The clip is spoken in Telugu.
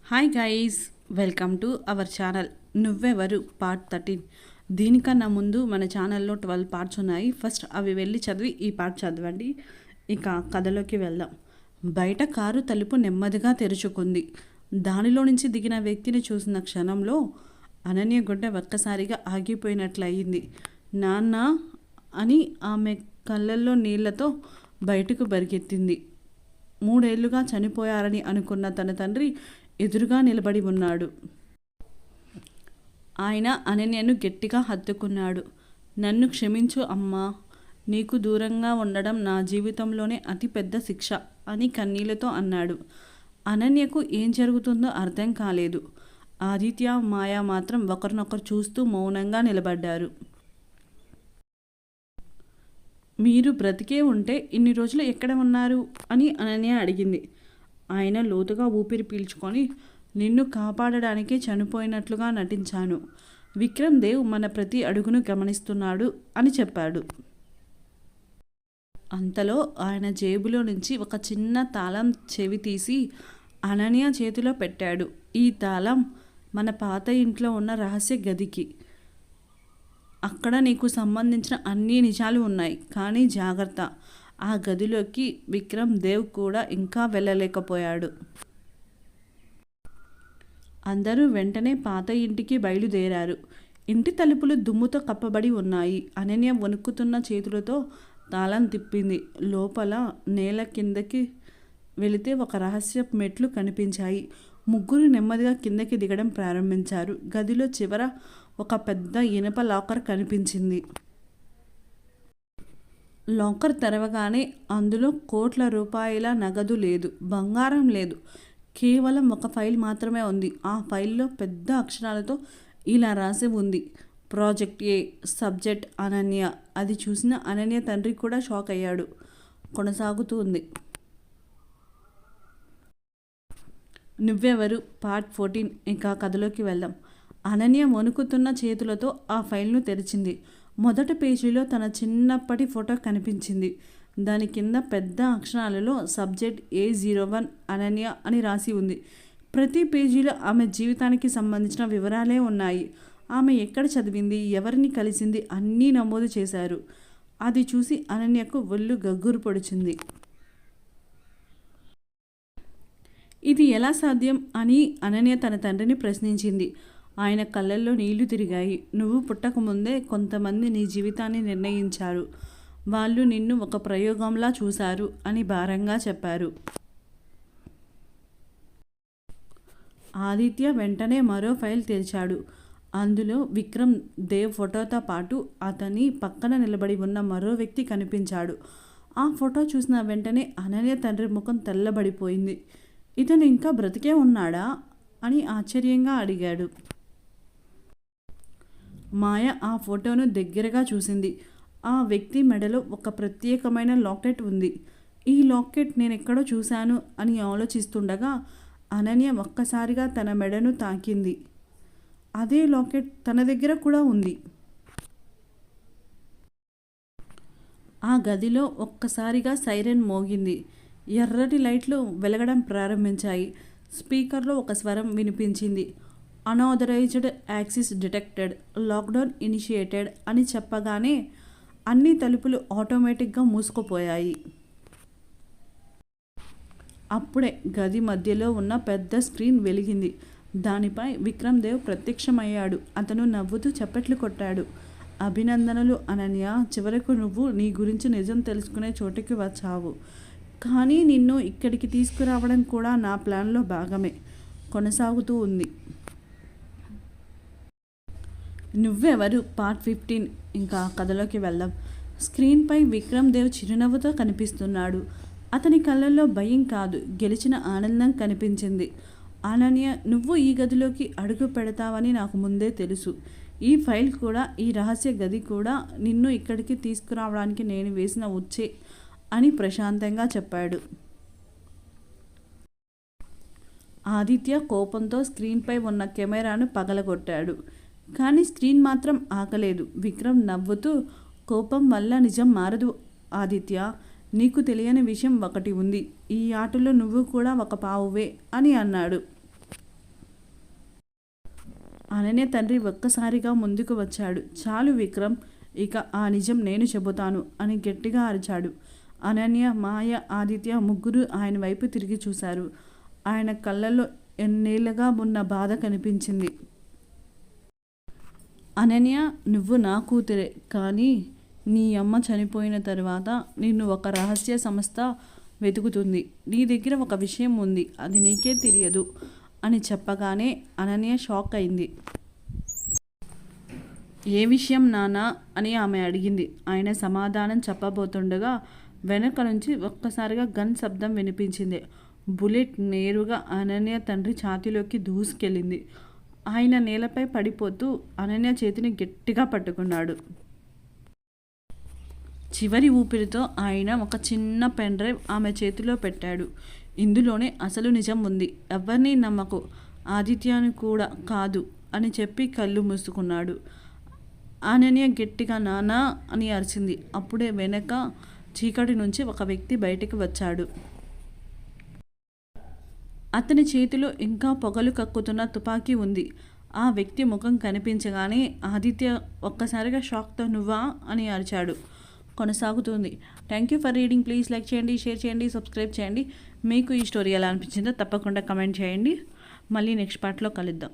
Hi guys, welcome to our channel నువ్వెవరు పార్ట్ 13. దీనికన్నా ముందు మన ఛానల్లో 12 పార్ట్స్ ఉన్నాయి. ఫస్ట్ అవి వెళ్ళి చదివి ఈ పార్ట్ చదవండి. ఇక కథలోకి వెళ్దాం. బయట కారు తలుపు నెమ్మదిగా తెరుచుకుంది. దానిలో నుంచి దిగిన వ్యక్తిని చూసిన క్షణంలో అనన్య గుండె ఒక్కసారిగా ఆగిపోయినట్లయింది. నాన్న అని ఆమె కళ్ళల్లో నీళ్లతో బయటకు బరిగెత్తింది. 3 ఏళ్లుగా చనిపోయారని అనుకున్న తన తండ్రి ఎదురుగా నిలబడి ఉన్నాడు. ఆయన అనన్యను గట్టిగా హత్తుకున్నాడు. నన్ను క్షమించు అమ్మా, నీకు దూరంగా ఉండడం నా జీవితంలోనే అతిపెద్ద శిక్ష అని కన్నీళ్లతో అన్నాడు. అనన్యకు ఏం జరుగుతుందో అర్థం కాలేదు. ఆదిత్య, మాయ మాత్రం ఒకరినొకరు చూస్తూ మౌనంగా నిలబడ్డారు. మీరు బ్రతికే ఉంటే ఇన్ని రోజులు ఎక్కడ ఉన్నారు అని అనన్య అడిగింది. ఆయన లోతుగా ఊపిరి పీల్చుకొని, నిన్ను కాపాడడానికే చనిపోయినట్లుగా నటించాను. విక్రమ్ దేవ్ మన ప్రతి అడుగును గమనిస్తున్నాడు అని చెప్పాడు. అంతలో ఆయన జేబులో నుంచి ఒక చిన్న తాళం చెవి తీసి అనన్య చేతిలో పెట్టాడు. ఈ తాళం మన పాత ఇంట్లో ఉన్న రహస్య గదికి. అక్కడ నీకు సంబంధించిన అన్ని నిజాలు ఉన్నాయి. కానీ జాగ్రత్త, ఆ గదిలోకి విక్రమ్ దేవ్ కూడా ఇంకా వెళ్ళలేకపోయాడు. అందరూ వెంటనే పాత ఇంటికి బయలుదేరారు. ఇంటి తలుపులు దుమ్ముతో కప్పబడి ఉన్నాయి. అనన్య వణుకుతున్న చేతులతో తాళం తిప్పింది. లోపల నేల కిందకి వెళితే ఒక రహస్య మెట్లు కనిపించాయి. ముగ్గురు నెమ్మదిగా కిందకి దిగడం ప్రారంభించారు. గదిలో చివర ఒక పెద్ద ఇనప లాకర్ కనిపించింది. లాకర్ తెరవగానే అందులో కోట్ల రూపాయల నగదు లేదు, బంగారం లేదు. కేవలం ఒక ఫైల్ మాత్రమే ఉంది. ఆ ఫైల్లో పెద్ద అక్షరాలతో ఇలా రాసి ఉంది: ప్రాజెక్ట్ ఏ, సబ్జెక్ట్ అనన్య. అది చూసిన అనన్య తండ్రి కూడా షాక్ అయ్యాడు. కొనసాగుతుంది. నువ్వెవరు పార్ట్ 14. ఇంకా కథలోకి వెళ్దాం. అనన్య వణుకుతున్న చేతులతో ఆ ఫైల్ను తెరిచింది. మొదటి పేజీలో తన చిన్నప్పటి ఫోటో కనిపించింది. దాని కింద పెద్ద అక్షరాలలో సబ్జెక్ట్ A01 అనన్య అని రాసి ఉంది. ప్రతి పేజీలో ఆమె జీవితానికి సంబంధించిన వివరాలే ఉన్నాయి. ఆమె ఎక్కడ చదివింది, ఎవరిని కలిసింది అన్నీ నమోదు చేశారు. అది చూసి అనన్యకు ఒళ్ళు గగ్గురు పొడిచింది. ఇది ఎలా సాధ్యం అని అనన్య తన తండ్రిని ప్రశ్నించింది. ఆయన కళ్ళల్లో నీళ్లు తిరిగాయి. నువ్వు పుట్టకముందే కొంతమంది నీ జీవితాన్ని నిర్ణయించారు. వాళ్ళు నిన్ను ఒక ప్రయోగంలా చూశారు అని భారంగా చెప్పారు. ఆదిత్య వెంటనే మరో ఫైల్ తెరిచాడు. అందులో విక్రమ్ దేవ్ ఫోటోతో పాటు అతని పక్కన నిలబడి ఉన్న మరో వ్యక్తి కనిపించాడు. ఆ ఫోటో చూసిన వెంటనే అనన్య తండ్రి ముఖం తెల్లబడిపోయింది. ఇతను ఇంకా బ్రతికే ఉన్నాడా అని ఆశ్చర్యంగా అడిగాడు. మాయ ఆ ఫోటోను దగ్గరగా చూసింది. ఆ వ్యక్తి మెడలో ఒక ప్రత్యేకమైన లాకెట్ ఉంది. ఈ లాకెట్ నేనెక్కడో చూశాను అని ఆలోచిస్తుండగా అనన్య ఒక్కసారిగా తన మెడను తాకింది. అదే లాకెట్ తన దగ్గర కూడా ఉంది. ఆ గదిలో ఒక్కసారిగా సైరన్ మోగింది. ఎర్రటి లైట్లు వెలగడం ప్రారంభించాయి. స్పీకర్లో ఒక స్వరం వినిపించింది. Unauthorised access detected, lockdown initiated అని చెప్పగానే అన్ని తలుపులు ఆటోమేటిక్గా మూసుకుపోయాయి. అప్పుడే గది మధ్యలో ఉన్న పెద్ద స్క్రీన్ వెలిగింది. దానిపై విక్రమ్ దేవ్ ప్రత్యక్షమయ్యాడు. అతను నవ్వుతూ చప్పట్లు కొట్టాడు. అభినందనలు అనన్య, చివరకు నువ్వు నీ గురించి నిజం తెలుసుకునే చోటుకి వచ్చావు. కానీ నిన్ను ఇక్కడికి తీసుకురావడం కూడా నా ప్లాన్లో భాగమే. కొనసాగుతూ ఉంది. నువ్వెవరు పార్ట్ 15. ఇంకా కథలోకి వెళ్దాం. స్క్రీన్పై విక్రమ్ దేవ్ చిరునవ్వుతో కనిపిస్తున్నాడు. అతని కళ్ళల్లో భయం కాదు, గెలిచిన ఆనందం కనిపించింది. అనన్య, నువ్వు ఈ గదిలోకి అడుగు పెడతావని నాకు ముందే తెలుసు. ఈ ఫైల్ కూడా, ఈ రహస్య గది కూడా నిన్ను ఇక్కడికి తీసుకురావడానికి నేను వేసిన ఉచ్చే అని ప్రశాంతంగా చెప్పాడు. ఆదిత్య కోపంతో స్క్రీన్పై ఉన్న కెమెరాను పగలగొట్టాడు. కానీ స్క్రీన్ మాత్రం ఆగలేదు. విక్రమ్ నవ్వుతూ, కోపం వల్ల నిజం మారదు ఆదిత్య. నీకు తెలియని విషయం ఒకటి ఉంది. ఈ ఆటలో నువ్వు కూడా ఒక పావువే అని అన్నాడు. అనన్య తండ్రి ఒక్కసారిగా ముందుకు వచ్చాడు. చాలు విక్రమ్, ఇక ఆ నిజం నేను చెబుతాను అని గట్టిగా అరిచాడు. అనన్య, మాయ, ఆదిత్య ముగ్గురు ఆయన వైపు తిరిగి చూశారు. ఆయన కళ్ళల్లో ఎన్నేళ్లుగా ఉన్న బాధ కనిపించింది. అనన్య, నువ్వు నా కూతురే, కానీ నీ అమ్మ చనిపోయిన తర్వాత నిన్ను ఒక రహస్య సంస్థ వెతుకుతుంది. నీ దగ్గర ఒక విషయం ఉంది, అది నీకే తెలియదు అని చెప్పగానే అనన్య షాక్ అయింది. ఏ విషయం నాన్న అని ఆమె అడిగింది. ఆయన సమాధానం చెప్పబోతుండగా వెనక నుంచి ఒక్కసారిగా గన్ శబ్దం వినిపించింది. బుల్లెట్ నేరుగా అనన్య తండ్రి ఛాతీలోకి దూసుకెళ్ళింది. ఆయన నేలపై పడిపోతూ అనన్య చేతిని గట్టిగా పట్టుకున్నాడు. చివరి ఊపిరితో ఆయన ఒక చిన్న పెన్ డ్రైవ్ ఆమె చేతిలో పెట్టాడు. ఇందులోనే అసలు నిజం ఉంది, ఎవరిని నమ్మకు, ఆదిత్యాన్ని కూడా కాదు అని చెప్పి కళ్ళు మూసుకున్నాడు. అనన్య గట్టిగా నానా అని అరిచింది. అప్పుడే వెనక చీకటి నుంచి ఒక వ్యక్తి బయటికి వచ్చాడు. అతని చేతిలో ఇంకా పొగలు కక్కుతున్న తుపాకీ ఉంది. ఆ వ్యక్తి ముఖం కనిపించగానే ఆదిత్య ఒక్కసారిగా షాక్తో నువ్వా అని అరిచాడు. కొనసాగుతుంది. Thank you for reading. Please like చేయండి, షేర్ చేయండి, సబ్స్క్రైబ్ చేయండి. మీకు ఈ స్టోరీ ఎలా అనిపించిందో తప్పకుండా కమెంట్ చేయండి. మళ్ళీ నెక్స్ట్ పార్ట్లో కలుద్దాం.